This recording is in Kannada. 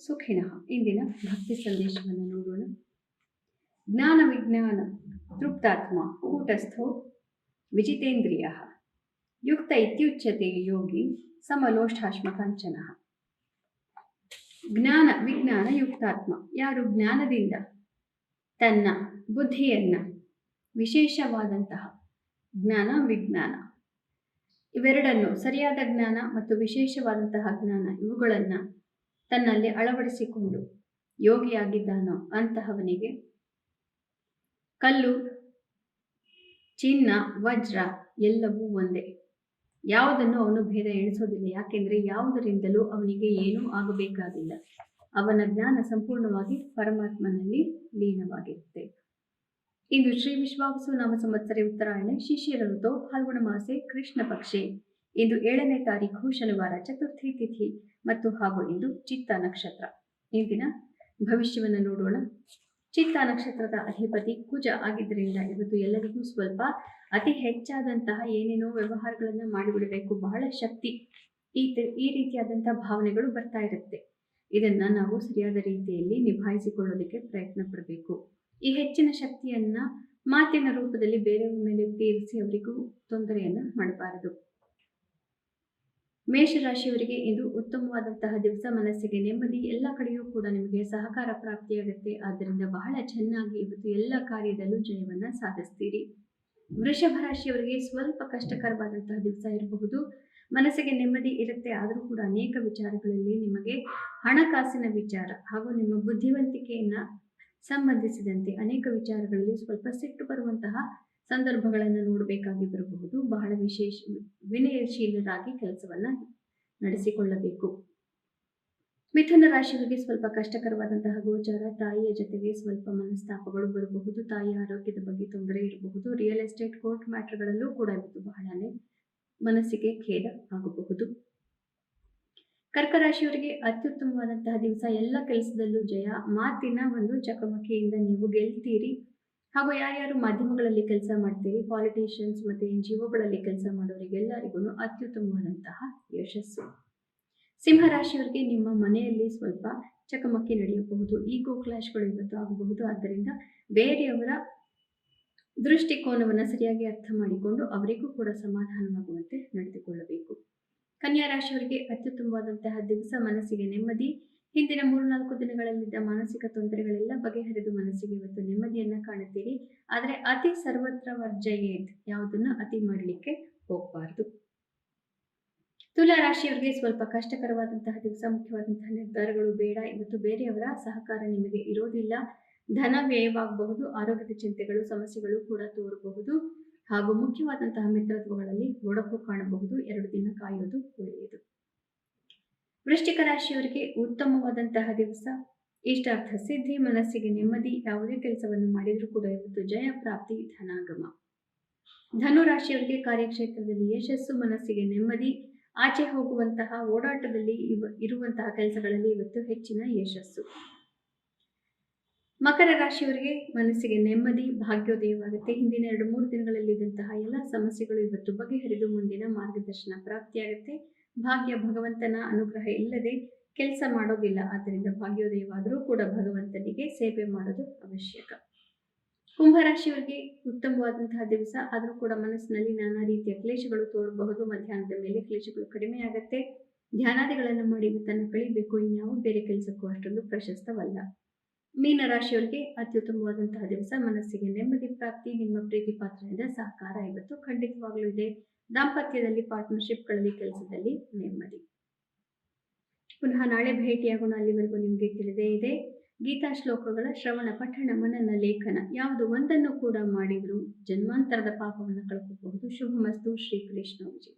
ಸುಖಿನಃ. ಇಂದಿನ ಭಕ್ತಿ ಸಂದೇಶವನ್ನು ನೋಡೋಣ. ಜ್ಞಾನ ವಿಜ್ಞಾನ ತೃಪ್ತಾತ್ಮ ಕೂಟಸ್ಥೋ ವಿಜಿತೇಂದ್ರಿಯ ಯುಕ್ತ ಇತ್ಯುಚ್ಯತೆ ಯೋಗಿ ಸಮಲೋಷ್ಠಾಶ್ಮಕಾಂಚನ. ಜ್ಞಾನ ವಿಜ್ಞಾನ ಯುಕ್ತಾತ್ಮ, ಯಾರು ಜ್ಞಾನದಿಂದ ತನ್ನ ಬುದ್ಧಿಯನ್ನ ವಿಶೇಷವಾದಂತಹ ಜ್ಞಾನ ವಿಜ್ಞಾನ ಇವೆರಡನ್ನು, ಸರಿಯಾದ ಜ್ಞಾನ ಮತ್ತು ವಿಶೇಷವಾದಂತಹ ಜ್ಞಾನ, ಇವುಗಳನ್ನು ತನ್ನಲ್ಲಿ ಅಳವಡಿಸಿಕೊಂಡು ಯೋಗಿಯಾಗಿದ್ದಾನೋ ಅಂತಹವನಿಗೆ ಕಲ್ಲು, ಚಿನ್ನ, ವಜ್ರ ಎಲ್ಲವೂ ಒಂದೇ. ಯಾವುದನ್ನು ಅವನು ಭೇದ ಎಣಿಸೋದಿಲ್ಲ. ಯಾಕೆಂದ್ರೆ ಯಾವುದರಿಂದಲೂ ಅವನಿಗೆ ಏನೂ ಆಗಬೇಕಾಗಿಲ್ಲ. ಅವನ ಜ್ಞಾನ ಸಂಪೂರ್ಣವಾಗಿ ಪರಮಾತ್ಮನಲ್ಲಿ ಲೀನವಾಗಿರುತ್ತೆ. ಇಂದು ಶ್ರೀ ವಿಶ್ವಾವಸು ನಾಮ ಸಂವತ್ಸರೆ ಉತ್ತರಾಯಣೆ ಶಿಶಿರ ಋತು ಫಾಲ್ಗುಣ ಮಾಸೆ ಕೃಷ್ಣ ಪಕ್ಷೆ. ಇಂದು 7ನೇ ತಾರೀಖು ಶನಿವಾರ, ಚತುರ್ಥಿ ತಿಥಿ ಮತ್ತು ಹಾಗೂ ಇಂದು ಚಿತ್ತ ನಕ್ಷತ್ರ. ಇಂದಿನ ಭವಿಷ್ಯವನ್ನು ನೋಡೋಣ. ಚಿತ್ತ ನಕ್ಷತ್ರದ ಅಧಿಪತಿ ಕುಜ ಆಗಿದ್ದರಿಂದ ಇವತ್ತು ಎಲ್ಲರಿಗೂ ಸ್ವಲ್ಪ ಅತಿ ಹೆಚ್ಚಾದಂತಹ ಏನೇನೋ ವ್ಯವಹಾರಗಳನ್ನ ಮಾಡಿಬಿಡಬೇಕು, ಬಹಳ ಶಕ್ತಿ, ಈ ರೀತಿಯಾದಂತಹ ಭಾವನೆಗಳು ಬರ್ತಾ ಇರುತ್ತೆ. ಇದನ್ನ ನಾವು ಸರಿಯಾದ ರೀತಿಯಲ್ಲಿ ನಿಭಾಯಿಸಿಕೊಳ್ಳೋದಕ್ಕೆ ಪ್ರಯತ್ನ ಪಡಬೇಕು. ಈ ಹೆಚ್ಚಿನ ಶಕ್ತಿಯನ್ನ ಮಾತಿನ ರೂಪದಲ್ಲಿ ಬೇರೆಯವರ ಮೇಲೆ ತೀರಿಸಿ ಅವರಿಗೂ ತೊಂದರೆಯನ್ನ ಮಾಡಬಾರದು. ಮೇಷರಾಶಿಯವರಿಗೆ ಇಂದು ಉತ್ತಮವಾದಂತಹ ದಿವಸ. ಮನಸ್ಸಿಗೆ ನೆಮ್ಮದಿ, ಎಲ್ಲ ಕಡೆಯೂ ಕೂಡ ನಿಮಗೆ ಸಹಕಾರ ಪ್ರಾಪ್ತಿಯಾಗುತ್ತೆ. ಆದ್ದರಿಂದ ಬಹಳ ಚೆನ್ನಾಗಿ ಇವತ್ತು ಎಲ್ಲ ಕಾರ್ಯದಲ್ಲೂ ಜಯವನ್ನ ಸಾಧಿಸ್ತೀರಿ. ವೃಷಭ ರಾಶಿಯವರಿಗೆ ಸ್ವಲ್ಪ ಕಷ್ಟಕರವಾದಂತಹ ದಿವಸ ಇರಬಹುದು. ಮನಸ್ಸಿಗೆ ನೆಮ್ಮದಿ ಇರುತ್ತೆ, ಆದರೂ ಕೂಡ ಅನೇಕ ವಿಚಾರಗಳಲ್ಲಿ ನಿಮಗೆ ಹಣಕಾಸಿನ ವಿಚಾರ ಹಾಗೂ ನಿಮ್ಮ ಬುದ್ಧಿವಂತಿಕೆಯನ್ನ ಸಂಬಂಧಿಸಿದಂತೆ ಅನೇಕ ವಿಚಾರಗಳಲ್ಲಿ ಸ್ವಲ್ಪ ಸಿಟ್ಟು ಬರುವಂತಹ ಸಂದರ್ಭಗಳನ್ನು ನೋಡಬೇಕಾಗಿ ಬರಬಹುದು. ಬಹಳ ವಿನಯಶೀಲರಾಗಿ ಕೆಲಸವನ್ನ ನಡೆಸಿಕೊಳ್ಳಬೇಕು. ಮಿಥುನ ರಾಶಿಯವರಿಗೆ ಸ್ವಲ್ಪ ಕಷ್ಟಕರವಾದಂತಹ ಗೋಚಾರ. ತಾಯಿಯ ಜೊತೆಗೆ ಸ್ವಲ್ಪ ಮನಸ್ತಾಪಗಳು ಬರಬಹುದು. ತಾಯಿಯ ಆರೋಗ್ಯದ ಬಗ್ಗೆ ತೊಂದರೆ ಇರಬಹುದು. ರಿಯಲ್ ಎಸ್ಟೇಟ್, ಕೋರ್ಟ್ ಮ್ಯಾಟರ್ಗಳಲ್ಲೂ ಕೂಡ ಇವತ್ತು ಬಹಳನೇ ಮನಸ್ಸಿಗೆ ಖೇದ ಆಗಬಹುದು. ಕರ್ಕ ರಾಶಿಯವರಿಗೆ ಅತ್ಯುತ್ತಮವಾದಂತಹ ದಿವಸ. ಎಲ್ಲ ಕೆಲಸದಲ್ಲೂ ಜಯ, ಮಾತಿನ ಒಂದು ಚಕಮಕಿಯಿಂದ ನೀವು ಗೆಲ್ತೀರಿ. ಹಾಗೂ ಯಾರ್ಯಾರು ಮಾಧ್ಯಮಗಳಲ್ಲಿ ಕೆಲಸ ಮಾಡ್ತೀರಿ, ಪಾಲಿಟಿಷಿಯನ್ಸ್ ಮತ್ತು NGOಗಳಲ್ಲಿ ಕೆಲಸ ಮಾಡೋರಿಗೆಲ್ಲರಿಗೂ ಅತ್ಯುತ್ತಮವಾದಂತಹ ಯಶಸ್ಸು. ಸಿಂಹ ರಾಶಿಯವರಿಗೆ ನಿಮ್ಮ ಮನೆಯಲ್ಲಿ ಸ್ವಲ್ಪ ಚಕಮಕಿ ನಡೆಯಬಹುದು. ಈಗೋ ಕ್ಲಾಶ್ಗಳು ಇವತ್ತು ಆಗಬಹುದು. ಆದ್ದರಿಂದ ಬೇರೆಯವರ ದೃಷ್ಟಿಕೋನವನ್ನು ಸರಿಯಾಗಿ ಅರ್ಥ ಮಾಡಿಕೊಂಡು ಅವರಿಗೂ ಕೂಡ ಸಮಾಧಾನವಾಗುವಂತೆ ನಡೆದುಕೊಳ್ಳಬೇಕು. ಕನ್ಯಾ ರಾಶಿಯವರಿಗೆ ಅತ್ಯುತ್ತಮವಾದಂತಹ ದಿವಸ. ಮನಸ್ಸಿಗೆ ನೆಮ್ಮದಿ. ಹಿಂದಿನ 3-4 ದಿನಗಳಲ್ಲಿದ್ದ ಮಾನಸಿಕ ತೊಂದರೆಗಳೆಲ್ಲ ಬಗೆಹರಿದು ಮನಸ್ಸಿಗೆ ಇವತ್ತು ನೆಮ್ಮದಿಯನ್ನ ಕಾಣುತ್ತೀರಿ. ಆದರೆ ಅತಿ ಸರ್ವತ್ರ ವರ್ಜಯೇತ್, ಯಾವುದನ್ನ ಅತಿ ಮಾಡಲಿಕ್ಕೆ ಹೋಗಬಾರದು. ತುಲಾ ರಾಶಿಯವರಿಗೆ ಸ್ವಲ್ಪ ಕಷ್ಟಕರವಾದಂತಹ ದಿವಸ. ಮುಖ್ಯವಾದಂತಹ ನಿರ್ಧಾರಗಳು ಬೇಡ. ಇವತ್ತು ಬೇರೆಯವರ ಸಹಕಾರ ನಿಮಗೆ ಇರೋದಿಲ್ಲ. ಧನ ವ್ಯಯವಾಗಬಹುದು. ಆರೋಗ್ಯದ ಚಿಂತೆಗಳು, ಸಮಸ್ಯೆಗಳು ಕೂಡ ತೋರಬಹುದು. ಹಾಗೂ ಮುಖ್ಯವಾದಂತಹ ಮಿತ್ರತ್ವಗಳಲ್ಲಿ ಒಡಕು ಕಾಣಬಹುದು. 2 ದಿನ ಕಾಯೋದು ಒಳ್ಳೆಯದು. ವೃಶ್ಚಿಕ ರಾಶಿಯವರಿಗೆ ಉತ್ತಮವಾದಂತಹ ದಿವಸ. ಇಷ್ಟಾರ್ಥ ಸಿದ್ಧಿ, ಮನಸ್ಸಿಗೆ ನೆಮ್ಮದಿ. ಯಾವುದೇ ಕೆಲಸವನ್ನು ಮಾಡಿದರೂ ಕೂಡ ಇವತ್ತು ಜಯ ಪ್ರಾಪ್ತಿ, ಧನಾಗಮ. ಧನು ರಾಶಿಯವರಿಗೆ ಕಾರ್ಯಕ್ಷೇತ್ರದಲ್ಲಿ ಯಶಸ್ಸು, ಮನಸ್ಸಿಗೆ ನೆಮ್ಮದಿ. ಆಚೆ ಹೋಗುವಂತಹ ಓಡಾಟದಲ್ಲಿ ಇರುವಂತಹ ಕೆಲಸಗಳಲ್ಲಿ ಇವತ್ತು ಹೆಚ್ಚಿನ ಯಶಸ್ಸು. ಮಕರ ರಾಶಿಯವರಿಗೆ ಮನಸ್ಸಿಗೆ ನೆಮ್ಮದಿ, ಭಾಗ್ಯೋದಯವಾಗುತ್ತೆ. ಹಿಂದಿನ 2-3 ದಿನಗಳಲ್ಲಿದ್ದಂತಹ ಎಲ್ಲ ಸಮಸ್ಯೆಗಳು ಇವತ್ತು ಬಗೆಹರಿದು ಮುಂದಿನ ಮಾರ್ಗದರ್ಶನ ಪ್ರಾಪ್ತಿಯಾಗುತ್ತೆ. ಭಾಗ್ಯ ಭಗವಂತನ ಅನುಗ್ರಹ ಇಲ್ಲದೆ ಕೆಲಸ ಮಾಡೋದಿಲ್ಲ. ಆದ್ದರಿಂದ ಭಾಗ್ಯೋದಯವಾದರೂ ಕೂಡ ಭಗವಂತನಿಗೆ ಸೇವೆ ಮಾಡೋದು ಅವಶ್ಯಕ. ಕುಂಭರಾಶಿಯವರಿಗೆ ಉತ್ತಮವಾದಂತಹ ದಿವಸ. ಆದರೂ ಕೂಡ ಮನಸ್ಸಿನಲ್ಲಿ ನಾನಾ ರೀತಿಯ ಕ್ಲೇಶಗಳು ತೋರಬಹುದು. ಮಧ್ಯಾಹ್ನದ ಮೇಲೆ ಕ್ಲೇಶಗಳು ಕಡಿಮೆಯಾಗತ್ತೆ. ಧ್ಯಾನಾದಿಗಳನ್ನು ಮಾಡಿ ಇವತ್ತನ್ನು ಕಳಿಬೇಕು. ಇನ್ಯಾವ ಬೇರೆ ಕೆಲಸಕ್ಕೂ ಅಷ್ಟೊಂದು ಪ್ರಶಸ್ತವಲ್ಲ. ಮೀನ ರಾಶಿಯವರಿಗೆ ಅತ್ಯುತ್ತಮವಾದಂತಹ ದಿವಸ. ಮನಸ್ಸಿಗೆ ನೆಮ್ಮದಿ ಪ್ರಾಪ್ತಿ. ನಿಮ್ಮ ಪ್ರೀತಿ ಪಾತ್ರದಿಂದ ಸಹಕಾರ ಇವತ್ತು ಖಂಡಿತವಾಗ್ಲೂ ಇದೆ. ದಾಂಪತ್ಯದಲ್ಲಿ, ಪಾರ್ಟ್ನರ್ಶಿಪ್ಗಳಲ್ಲಿ, ಕೆಲಸದಲ್ಲಿ ನೆಮ್ಮದಿ. ಪುನಃ ನಾಳೆ ಭೇಟಿಯಾಗೋಣ. ಅಲ್ಲಿವರೆಗೂ ನಿಮಗೆ ತಿಳಿದೇ ಇದೆ. ಗೀತಾ ಶ್ಲೋಕಗಳ ಶ್ರವಣ, ಪಠಣ, ಮನನ, ಲೇಖನ ಯಾವುದು ಒಂದನ್ನು ಕೂಡ ಮಾಡಿದ್ರು ಜನ್ಮಾಂತರದ ಪಾಪವನ್ನು ಕಳ್ಕೋಬಹುದು. ಶುಭಮಸ್ತು. ಶ್ರೀಕೃಷ್ಣ ವಿಜಯ.